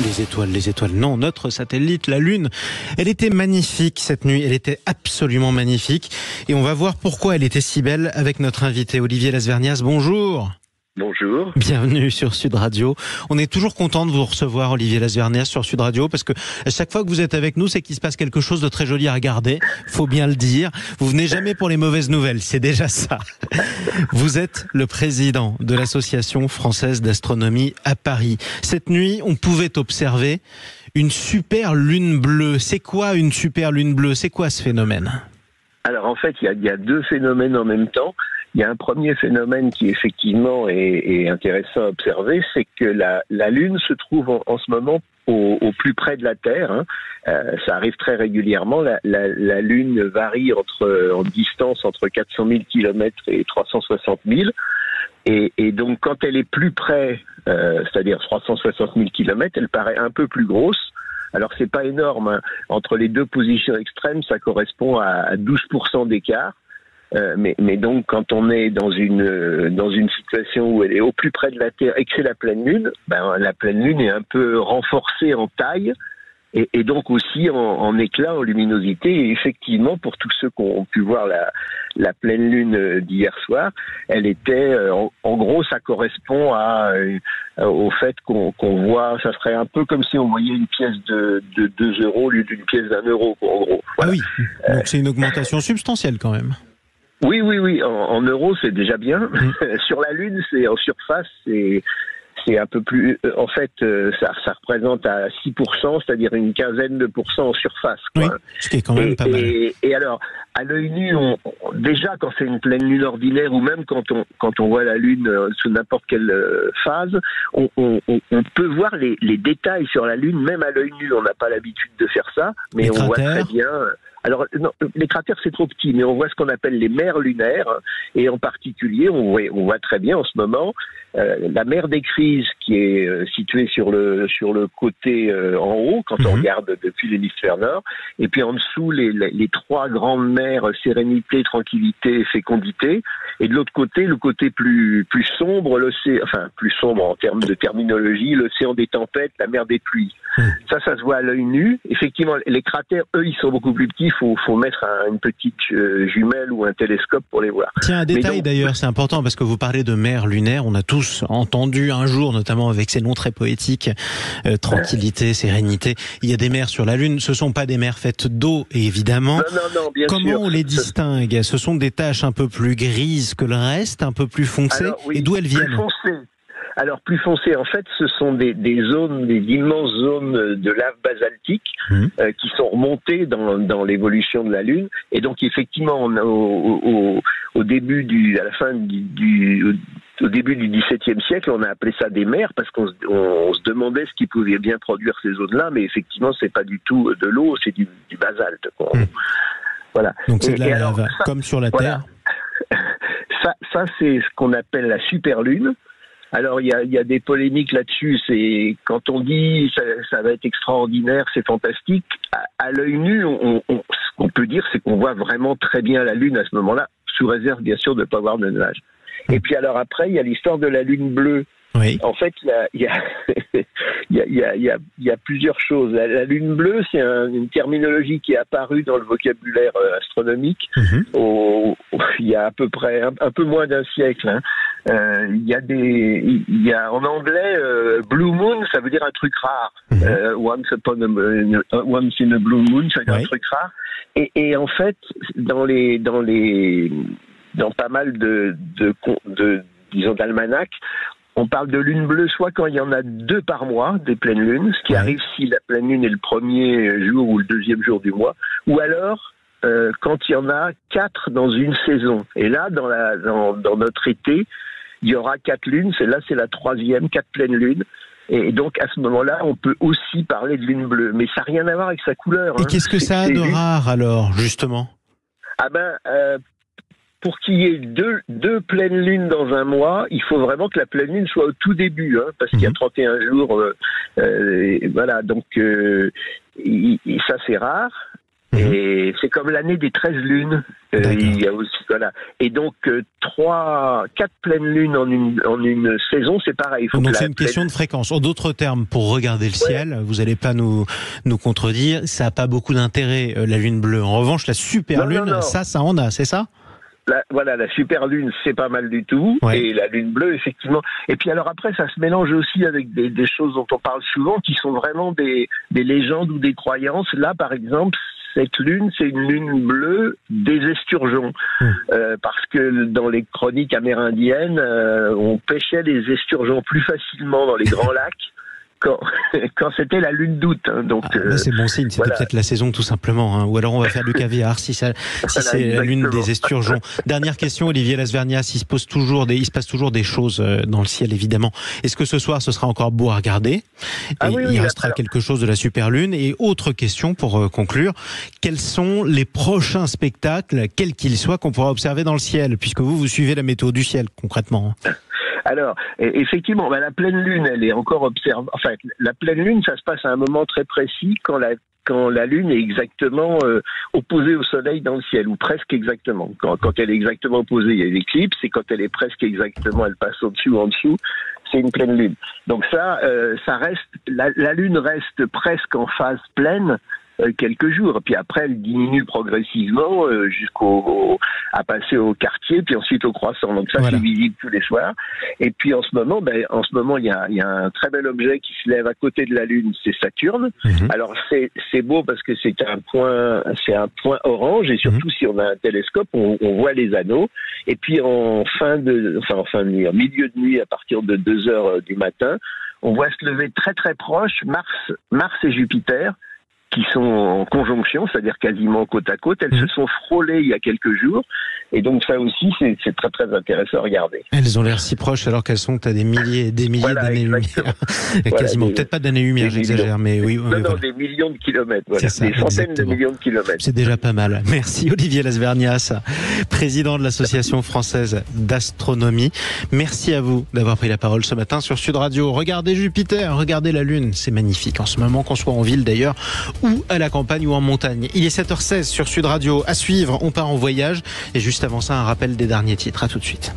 Les étoiles, non, notre satellite, la Lune, elle était magnifique cette nuit, elle était absolument magnifique. Et on va voir pourquoi elle était si belle avec notre invité Olivier Lasvernias. Bonjour. Bonjour. Bienvenue sur Sud Radio. On est toujours content de vous recevoir, Olivier Lasvernias, sur Sud Radio, parce que à chaque fois que vous êtes avec nous, c'est qu'il se passe quelque chose de très joli à regarder. Faut bien le dire. Vous venez jamais pour les mauvaises nouvelles, c'est déjà ça. Vous êtes le président de l'Association française d'astronomie à Paris. Cette nuit, on pouvait observer une super lune bleue. C'est quoi une super lune bleue? C'est quoi ce phénomène? Alors en fait, il y a deux phénomènes en même temps. Il y a un premier phénomène qui effectivement est intéressant à observer, c'est que la Lune se trouve en ce moment au plus près de la Terre. Ça arrive très régulièrement. La Lune varie en distance entre 400 000 km et 360 000. Et donc quand elle est plus près, c'est-à-dire 360 000 km, elle paraît un peu plus grosse. Alors c'est pas énorme, hein. Entre les deux positions extrêmes, ça correspond à 12% d'écart. Mais donc quand on est dans une situation où elle est au plus près de la Terre et que c'est la pleine lune, la pleine lune est un peu renforcée en taille et donc aussi en éclat, en luminosité. Et effectivement, pour tous ceux qui ont pu voir la pleine lune d'hier soir, elle était en gros, ça correspond au fait qu'on voit, ça serait un peu comme si on voyait une pièce de 2 euros au lieu d'une pièce d'1 euro, en gros. Voilà. Ah oui, donc c'est une augmentation substantielle quand même. Oui. En euros, c'est déjà bien. Sur la Lune, c'est en surface, c'est un peu plus. En fait, ça représente à 6%, c'est-à-dire une quinzaine de pourcents en surface, quoi. Oui, ce qui est quand même pas mal. Et alors, à l'œil nu, déjà quand c'est une pleine lune ordinaire, ou même quand on voit la Lune sous n'importe quelle phase, on peut voir les détails sur la Lune, même à l'œil nu. On n'a pas l'habitude de faire ça, mais les on voit cratères. très bien. Alors, non, les cratères, c'est trop petit, mais on voit ce qu'on appelle les mers lunaires, et en particulier, on voit très bien en ce moment la mer des Crises, qui est située sur le côté en haut, quand on regarde depuis l'hémisphère nord, et puis en dessous, les trois grandes mers, Sérénité, Tranquillité, Fécondité, et de l'autre côté, le côté plus sombre, plus sombre en termes de terminologie, l'océan des tempêtes, la mer des pluies. Ça se voit à l'œil nu. Effectivement, les cratères, eux, ils sont beaucoup plus petits. Faut mettre une petite jumelle ou un télescope pour les voir. Tiens, un détail d'ailleurs, c'est important parce que vous parlez de mer lunaire. On a tous entendu un jour, notamment avec ces noms très poétiques, Tranquillité, Sérénité. Il y a des mers sur la Lune. Ce sont pas des mers faites d'eau, évidemment. Non, bien sûr. Comment on les distingue? Ce sont des taches un peu plus grises que le reste, un peu plus foncées. Alors, oui, et d'où elles viennent? Alors, plus foncé, en fait, ce sont des zones, des immenses zones de lave basaltique qui sont remontées dans l'évolution de la Lune. Et donc, effectivement, au début du XVIIe siècle, on a appelé ça des mers parce qu'on se demandait ce qui pouvait bien produire ces zones-là, mais effectivement, c'est pas du tout de l'eau, c'est du basalte, quoi. Voilà. Donc c'est de la lave, comme sur la Terre. Ça, c'est ce qu'on appelle la superlune. Alors, il y a des polémiques là-dessus. C'est quand on dit ça va être extraordinaire, c'est fantastique. À l'œil nu, ce qu'on peut dire, c'est qu'on voit vraiment très bien la Lune à ce moment-là, sous réserve bien sûr de ne pas voir de nuages. Et puis alors après, il y a l'histoire de la Lune bleue. Oui. En fait, il y a plusieurs choses. La Lune bleue, c'est une terminologie qui est apparue dans le vocabulaire astronomique il y a à peu près un peu moins d'un siècle. Il y a en anglais blue moon, ça veut dire un truc rare. Once in a blue moon, ça veut dire un truc rare. Et en fait, dans pas mal disons d'almanachs, on parle de lune bleue soit quand il y en a 2 par mois, des pleines lunes, ce qui arrive si la pleine lune est le premier jour ou le deuxième jour du mois, ou alors quand il y en a 4 dans une saison. Et là, dans notre été, il y aura 4 lunes, c'est la 3e, 4 pleines lunes. Et donc, à ce moment-là, on peut aussi parler de lune bleue. Mais ça n'a rien à voir avec sa couleur. Et qu'est-ce que ça a de rare, alors, justement? Pour qu'il y ait deux pleines lunes dans un mois, il faut vraiment que la pleine lune soit au tout début, parce qu'il y a 31 jours. Voilà, donc ça c'est rare. Et c'est comme l'année des 13 lunes. Il y a aussi, voilà. Et donc, 4 pleines lunes en une saison, c'est pareil. Donc c'est une question de fréquence. En d'autres termes, pour regarder le ciel, vous n'allez pas nous contredire, ça n'a pas beaucoup d'intérêt, la lune bleue. En revanche, la super lune, non. Ça en a, c'est ça ? Voilà, la super lune, c'est pas mal du tout, et la lune bleue, effectivement. Et puis alors après, ça se mélange aussi avec des choses dont on parle souvent, qui sont vraiment des légendes ou des croyances. Là, par exemple, cette lune, c'est une lune bleue des esturgeons, parce que dans les chroniques amérindiennes, on pêchait les esturgeons plus facilement dans les grands lacs quand c'était la lune d'août. Donc c'est bon signe, c'était peut-être la saison tout simplement, hein. Ou alors on va faire du caviar si c'est la lune des esturgeons. Dernière question, Olivier Lasvernias, il se passe toujours des choses dans le ciel évidemment. Est-ce que ce soir ce sera encore beau à regarder ? Il restera quelque chose de la super lune. Et autre question pour conclure, quels sont les prochains spectacles, quels qu'ils soient, qu'on pourra observer dans le ciel, puisque vous suivez la météo du ciel concrètement ? Alors, effectivement, la pleine lune, elle est encore observée. Enfin, la pleine lune, ça se passe à un moment très précis quand la lune est exactement opposée au soleil dans le ciel, ou presque exactement. Quand elle est exactement opposée, il y a l'éclipse, et quand elle est presque exactement, elle passe au-dessus ou en dessous, c'est une pleine lune. Donc ça reste, la lune reste presque en phase pleine quelques jours, puis après elle diminue progressivement à passer au quartier, puis ensuite au croissant. Donc ça, c'est visible tous les soirs. Et puis en ce moment, il y a un très bel objet qui se lève à côté de la Lune, c'est Saturne. Alors c'est beau parce que c'est un point orange, et surtout si on a un télescope, on voit les anneaux. Et puis en milieu de nuit, à partir de 2h du matin, on voit se lever très très proche Mars et Jupiter, qui sont en conjonction, c'est-à-dire quasiment côte à côte. Elles se sont frôlées il y a quelques jours, et donc ça aussi, c'est très très intéressant à regarder. Elles ont l'air si proches alors qu'elles sont à des milliers d'années-lumière. Quasiment, peut-être pas d'années-lumière, j'exagère, mais oui. Non, des millions de kilomètres, des centaines de millions de kilomètres. C'est déjà pas mal. Merci Olivier Lasvernias, président de l'Association française d'astronomie. Merci à vous d'avoir pris la parole ce matin sur Sud Radio. Regardez Jupiter, regardez la Lune, c'est magnifique en ce moment, qu'on soit en ville d'ailleurs, ou à la campagne ou en montagne. Il est 7h16 sur Sud Radio. À suivre, on part en voyage. Et juste avant ça, un rappel des derniers titres. À tout de suite.